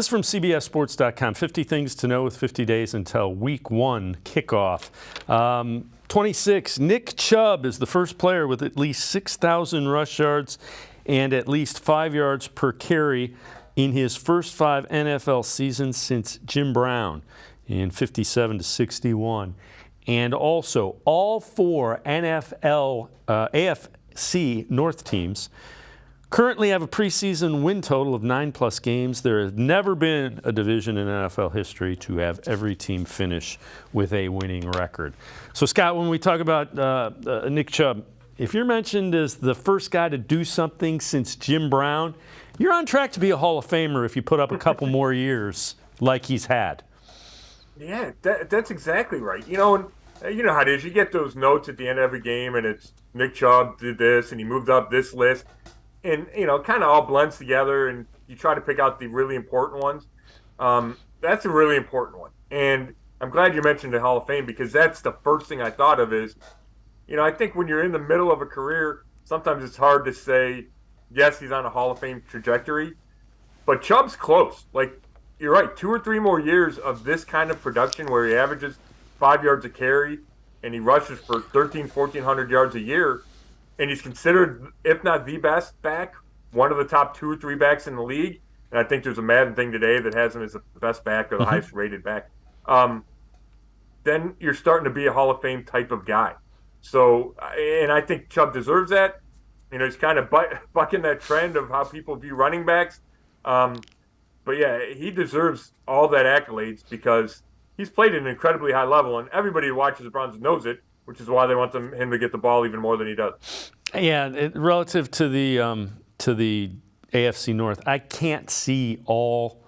This is from CBS Sports.com. 50 things to know with 50 days until Week 1 kickoff. 26, Nick Chubb is the first player with at least 6,000 rush yards and at least 5 yards per carry in his first 5 NFL seasons since Jim Brown in 57 to 61. And also, all 4 AFC North teams currently have a preseason win total of 9+ games. There has never been a division in NFL history to have every team finish with a winning record. So, Scott, when we talk about Nick Chubb, if you're mentioned as the first guy to do something since Jim Brown, you're on track to be a Hall of Famer if you put up a couple more years like he's had. Yeah, that's exactly right. You know how it is. You get those notes at the end of every game, and it's Nick Chubb did this, and he moved up this list. And, kind of all blends together, and you try to pick out the really important ones. That's a really important one. And I'm glad you mentioned the Hall of Fame, because that's the first thing I thought of is, I think when you're in the middle of a career, sometimes it's hard to say, yes, he's on a Hall of Fame trajectory. But Chubb's close. Like, you're right, 2 or 3 more years of this kind of production where he averages 5 yards a carry and he rushes for 1,400 yards a year. And he's considered, if not the best back, one of the top 2 or 3 backs in the league. And I think there's a Madden thing today that has him as the best back or the highest rated back. Then you're starting to be a Hall of Fame type of guy. So, and I think Chubb deserves that. He's kind of bucking that trend of how people view running backs. But yeah, he deserves all that accolades because he's played at an incredibly high level, and everybody who watches the Browns knows it, which is why they want him to get the ball even more than he does. Yeah, relative to the AFC North, I can't see all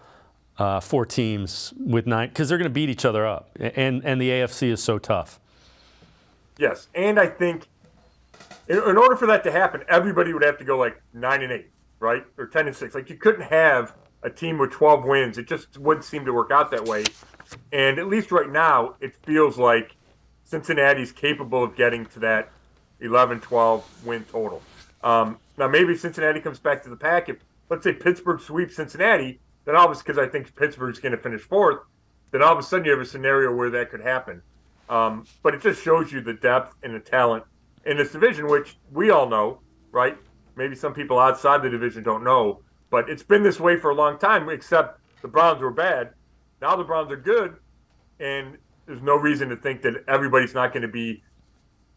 4 teams with 9 because they're going to beat each other up, and the AFC is so tough. Yes, and I think in order for that to happen, everybody would have to go like 9-8, right, or 10-6. Like you couldn't have a team with 12 wins. It just wouldn't seem to work out that way. And at least right now, it feels like Cincinnati's capable of getting to that 11-12 win total. Now, maybe Cincinnati comes back to the pack. If, let's say, Pittsburgh sweeps Cincinnati, then all of a sudden, because I think Pittsburgh's going to finish 4th, then all of a sudden you have a scenario where that could happen. But it just shows you the depth and the talent in this division, which we all know, right? Maybe some people outside the division don't know, but it's been this way for a long time, except the Browns were bad. Now the Browns are good, and there's no reason to think that everybody's not going to be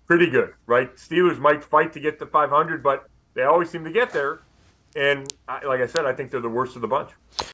pretty good, right? Steelers might fight to get to 500, but they always seem to get there. And like I said, I think they're the worst of the bunch.